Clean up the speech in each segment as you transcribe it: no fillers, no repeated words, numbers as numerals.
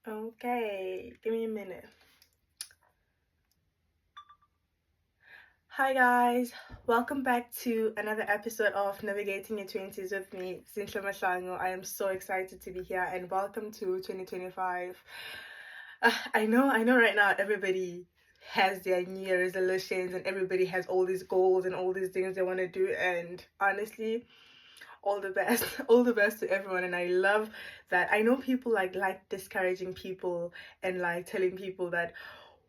Okay, give me a minute. Hi guys, welcome back to another episode of Navigating Your 20s with me, Zinhle Mahlangu. I am so excited to be here and welcome to 2025. I know right now everybody has their New Year resolutions and everybody has all these goals and all these things they want to do, and honestly, all the best all the best to everyone. And I love that. I know people like discouraging people and like telling people that,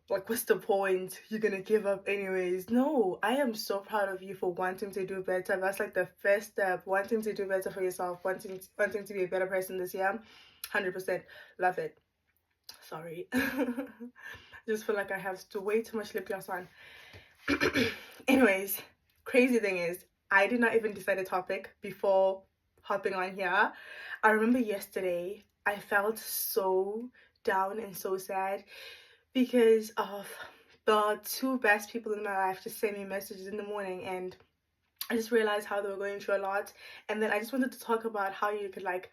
like, what's the point, you're gonna give up anyways. No, I am so proud of you for wanting to do better. That's like the first step, wanting to do better for yourself, wanting to be a better person this year. 100% love it. Sorry. Just feel like I have way too much lip gloss on. Anyways, crazy thing is, I did not even decide a topic before hopping on here. I remember yesterday, I felt so down and so sad because of the two best people in my life just sent me messages in the morning, and I just realized how they were going through a lot. And then I just wanted to talk about how you could like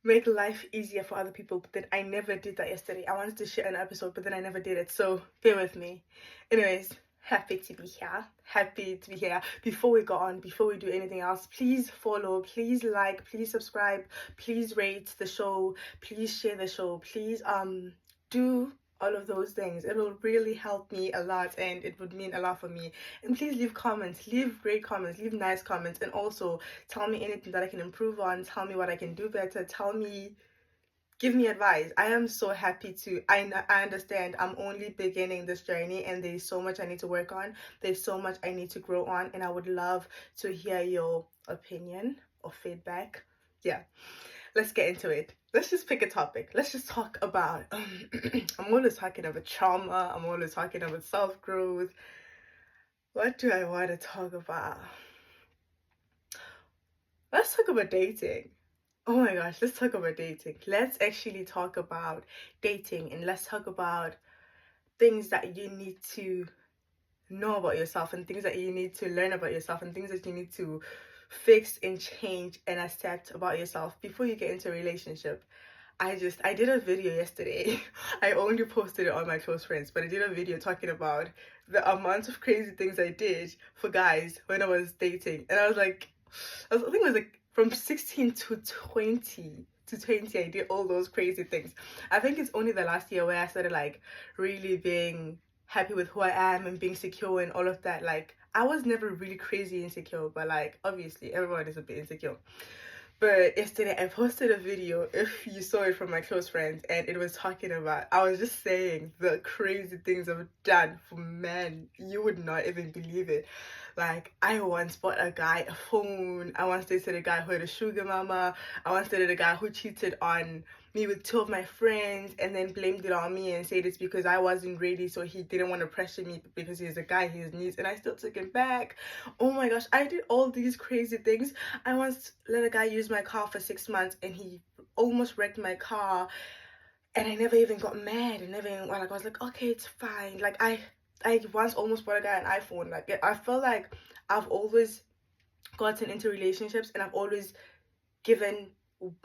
make life easier for other people, but then I never did that yesterday. I wanted to share an episode, but then I never did it, so bear with me. Anyways, happy to be here. Happy to be here. Before we go on, before we do anything else, please follow, please like, please subscribe, please rate the show, please share the show, please do all of those things. It will really help me a lot and it would mean a lot for me. And please leave comments, leave great comments, leave nice comments, and also tell me anything that I can improve on, tell me what I can do better, give me advice. I am so happy to. I understand I'm only beginning this journey and there's so much I need to work on. There's so much I need to grow on, and I would love to hear your opinion or feedback. Yeah, let's get into it. Let's just pick a topic. Let's just talk about. I'm always talking about trauma. I'm always talking about self growth. What do I want to talk about? Let's talk about dating. Oh my gosh, let's talk about dating. Let's actually talk about dating and let's talk about things that you need to know about yourself and things that you need to learn about yourself and things that you need to fix and change and accept about yourself before you get into a relationship. I did a video yesterday. I only posted it on my close friends, but I did a video talking about the amount of crazy things I did for guys when I was dating. And I was like, I think it was like from 16 to 20 I did all those crazy things. I think it's only the last year where I started like really being happy with who I am and being secure and all of that. Like, I was never really crazy insecure, but like obviously everyone is a bit insecure. But yesterday I posted a video, if you saw it, from my close friends, and it was talking about, I was just saying the crazy things I've done for men. You would not even believe it. Like, I once bought a guy a phone. I once dated a guy who had a sugar mama. I once dated a guy who cheated on me with two of my friends and then blamed it on me and said it's because I wasn't ready, so he didn't want to pressure me because he's a guy, he has needs, and I still took him back. Oh my gosh, I did all these crazy things. I once let a guy use my car for 6 months and he almost wrecked my car, and I never even got mad and never even, like, I was like, okay, it's fine. Like, I once almost bought a guy an iPhone. Like, I felt like I've always gotten into relationships and I've always given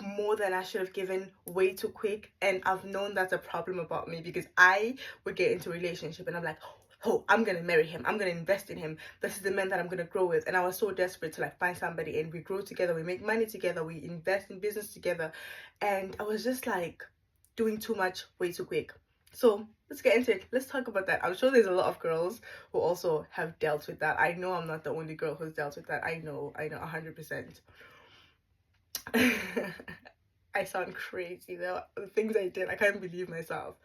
more than I should have given way too quick, and I've known that's a problem about me because I would get into a relationship and I'm like, oh, I'm gonna marry him, I'm gonna invest in him, this is the man that I'm gonna grow with. And I was so desperate to like find somebody, and we grow together, we make money together, we invest in business together, and I was just like doing too much way too quick. So let's get into it. Let's talk about that. I'm sure there's a lot of girls who also have dealt with that. I know I'm not the only girl who's dealt with that. I know 100%. I sound crazy though. The things I did, I can't believe myself.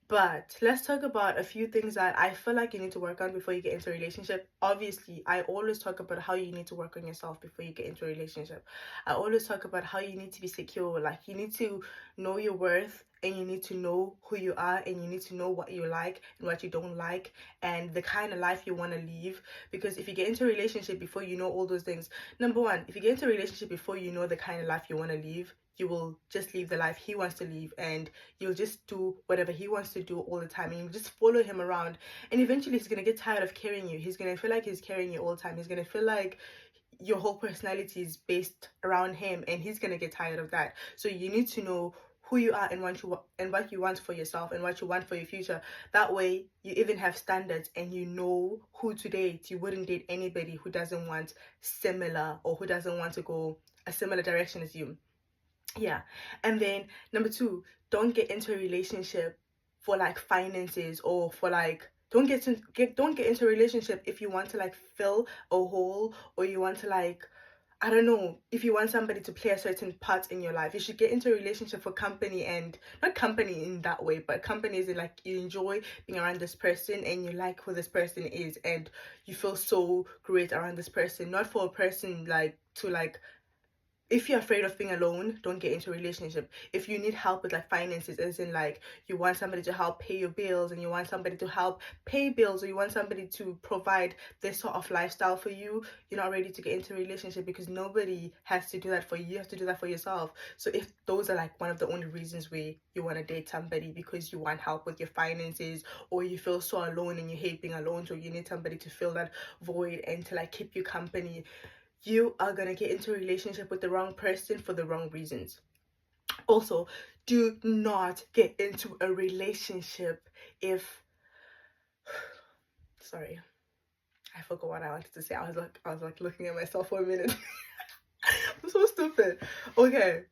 But let's talk about a few things that I feel like you need to work on before you get into a relationship. Obviously, I always talk about how you need to work on yourself before you get into a relationship. I always talk about how you need to be secure. Like, you need to know your worth and you need to know who you are and you need to know what you like and what you don't like and the kind of life you want to live. Because if you get into a relationship before you know all those things, number one, if you get into a relationship before you know the kind of life you want to live, you will just live the life he wants to live, and you'll just do whatever he wants to do all the time, and you just follow him around, and eventually he's gonna get tired of carrying you. He's gonna feel like he's carrying you all the time. He's gonna feel like your whole personality is based around him, and he's gonna get tired of that. So you need to know who you are and what you want for yourself and what you want for your future. That way you even have standards and you know who to date. You wouldn't date anybody who doesn't want similar or who doesn't want to go a similar direction as you. Yeah. And then number two, don't get into a relationship for like finances or for like don't get into a relationship if you want to like fill a hole, or you want to like, I don't know, if you want somebody to play a certain part in your life. You should get into a relationship for company, and not company in that way, but company is in like you enjoy being around this person and you like who this person is and you feel so great around this person. Not for a person like to like, if you're afraid of being alone, don't get into a relationship. If you need help with like finances, as in like you want somebody to help pay your bills and you want somebody to help pay bills, or you want somebody to provide this sort of lifestyle for you, you're not ready to get into a relationship, because nobody has to do that for you. You have to do that for yourself. So if those are like one of the only reasons where you want to date somebody, because you want help with your finances, or you feel so alone and you hate being alone, so you need somebody to fill that void and to like keep you company, you are gonna get into a relationship with the wrong person for the wrong reasons. Also, do not get into a relationship if sorry, I forgot what I wanted to say. I was like looking at myself for a minute. I'm so stupid. Okay.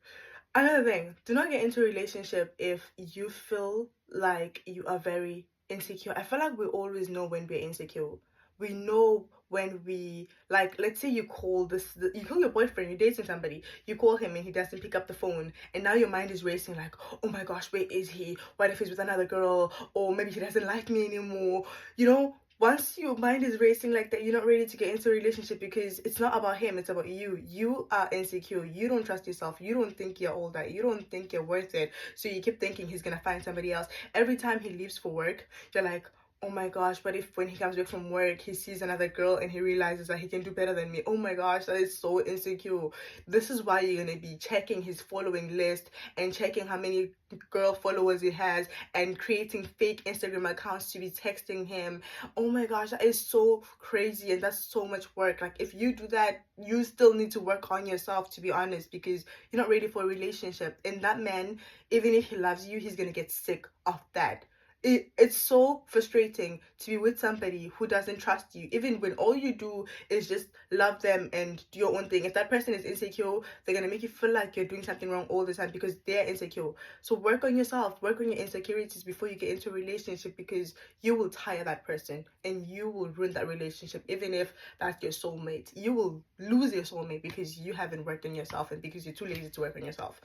Another thing, do not get into a relationship if you feel like you are very insecure. I feel like we always know when we're insecure. We know when we, like, let's say you call you call your boyfriend, you're dating somebody, you call him and he doesn't pick up the phone, and now your mind is racing like, oh my gosh, where is he? What if he's with another girl? Or maybe he doesn't like me anymore. You know, once your mind is racing like that, you're not ready to get into a relationship, because it's not about him, it's about you. You are insecure, you don't trust yourself, you don't think you're all that, you don't think you're worth it, so you keep thinking he's gonna find somebody else. Every time he leaves for work, you're like, oh my gosh, what if when he comes back from work he sees another girl and he realizes that he can do better than me? Oh my gosh, that is so insecure. This is why you're gonna be checking his following list and checking how many girl followers he has and creating fake Instagram accounts to be texting him. Oh my gosh, that is so crazy, and that's so much work. Like, if you do that, you still need to work on yourself, to be honest, because you're not ready for a relationship. And that man, even if he loves you, he's gonna get sick of that. It's so frustrating to be with somebody who doesn't trust you, even when all you do is just love them and do your own thing. If that person is insecure, they're gonna make you feel like you're doing something wrong all the time because they're insecure. So work on yourself, work on your insecurities before you get into a relationship, because you will tire that person and you will ruin that relationship. Even if that's your soulmate, you will lose your soulmate because you haven't worked on yourself and because you're too lazy to work on yourself.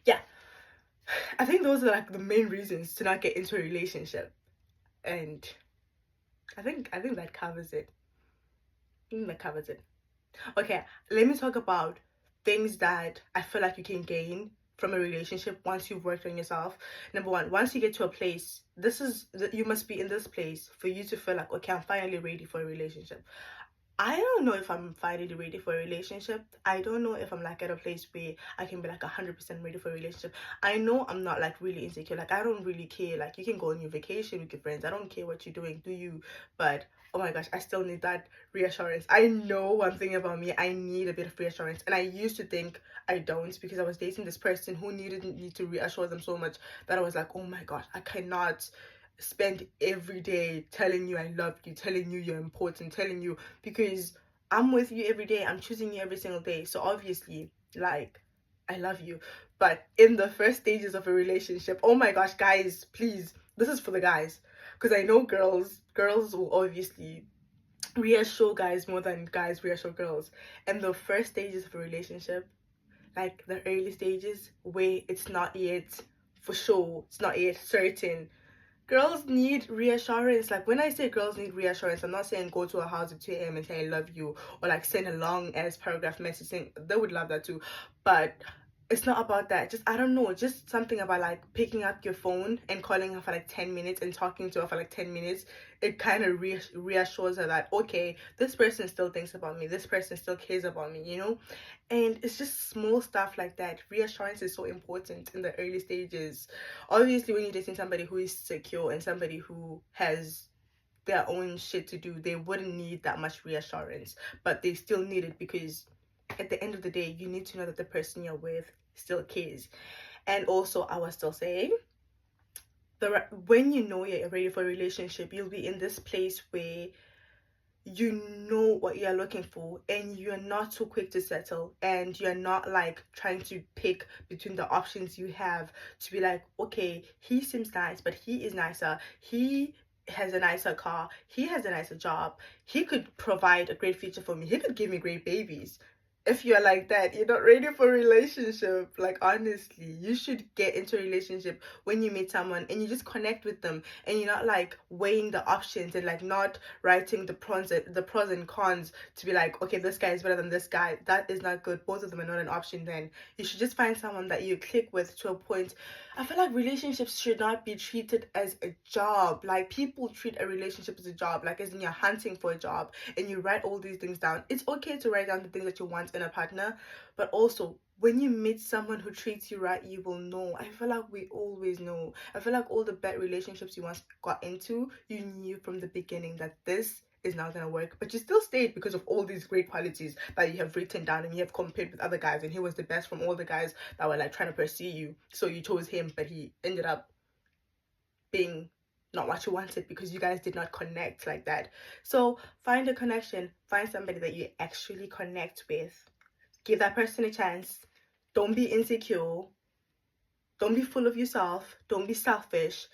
Yeah, I think those are like the main reasons to not get into a relationship, and I think that covers it. Okay, let me talk about things that I feel like you can gain from a relationship once you've worked on yourself. Number one, once you get to a place, you must be in this place for you to feel like, okay, I'm finally ready for a relationship. I don't know if I'm finally ready for a relationship. I don't know if I'm like at a place where I can be like 100% ready for a relationship. I know I'm not like really insecure. Like, I don't really care. Like, you can go on your vacation with your friends. I don't care what you're doing, do you? But oh my gosh, I still need that reassurance. I know one thing about me, I need a bit of reassurance. And I used to think I don't, because I was dating this person who needed me to reassure them so much that I was like, oh my gosh, I cannot spend every day telling you I love you, telling you you're important, telling you, because I'm with you every day, I'm choosing you every single day. So obviously, like, I love you. But in the first stages of a relationship, oh my gosh, guys, please, this is for the guys, because I know girls will obviously reassure guys more than guys reassure girls. And the first stages of a relationship, like the early stages where it's not yet for sure, it's not yet certain, girls need reassurance. Like, when I say girls need reassurance, I'm not saying go to a house at 2 a.m. and say I love you, or like send a long ass paragraph message saying, they would love that too. But it's not about that. Just, I don't know, just something about like picking up your phone and calling her for like 10 minutes and talking to her for like 10 minutes. It kind of reassures her that, okay, this person still thinks about me, this person still cares about me, you know? And it's just small stuff like that. Reassurance is so important in the early stages. Obviously, when you're dating somebody who is secure and somebody who has their own shit to do, they wouldn't need that much reassurance, but they still need it, because at the end of the day, you need to know that the person you're with still cares. And also, I was still saying, when you know you're ready for a relationship, you'll be in this place where you know what you're looking for and you're not too quick to settle, and you're not like trying to pick between the options you have to be like, okay, he seems nice, but he is nicer, he has a nicer car, he has a nicer job, he could provide a great future for me, he could give me great babies. If you're like that, you're not ready for a relationship. Like, honestly, you should get into a relationship when you meet someone and you just connect with them, and you're not like weighing the options and like not writing the pros and cons to be like, okay, this guy is better than this guy. That is not good. Both of them are not an option. Then you should just find someone that you click with to a point. I feel like relationships should not be treated as a job. Like, people treat a relationship as a job, like as in you're hunting for a job and you write all these things down. It's okay to write down the things that you want in a partner, but also when you meet someone who treats you right, you will know. I feel like we always know. I feel like all the bad relationships you once got into, you knew from the beginning that this is not gonna work, but you still stayed because of all these great qualities that you have written down and you have compared with other guys, and he was the best from all the guys that were like trying to pursue you. So you chose him, but he ended up being not what you wanted because you guys did not connect like that. So find a connection, find somebody that you actually connect with. Give that person a chance. Don't be insecure. Don't be full of yourself. Don't be selfish.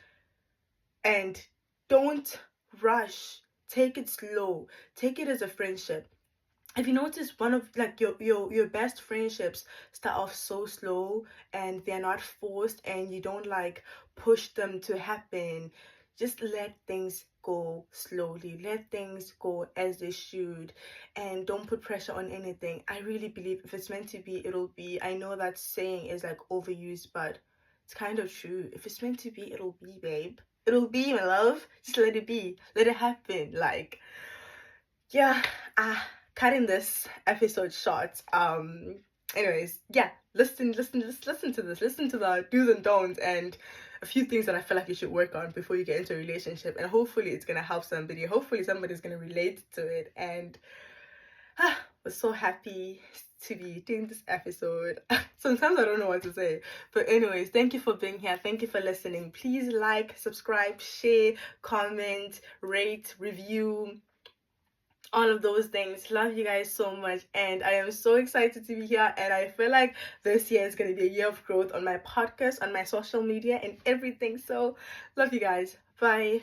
And don't rush. Take it slow. Take it as a friendship. If you notice, one of like your best friendships start off so slow and they're not forced, and you don't like push them to happen. Just let things go slowly, let things go as they should, and don't put pressure on anything. I really believe if it's meant to be, it'll be. I know that saying is like overused, but it's kind of true. If it's meant to be, it'll be, babe. It'll be, my love. Just let it be, let it happen. Like, yeah, cutting this episode short. Anyways, yeah, listen to this, listen to the do's and don'ts and a few things that I feel like you should work on before you get into a relationship, and hopefully it's gonna help somebody. Hopefully somebody's gonna relate to it, and we're so happy to be doing this episode. Sometimes I don't know what to say, but anyways, thank you for being here, thank you for listening. Please like, subscribe, share, comment, rate, review, all of those things. Love you guys so much, and I am so excited to be here, and I feel like this year is going to be a year of growth on my podcast, on my social media, and everything. So love you guys. Bye.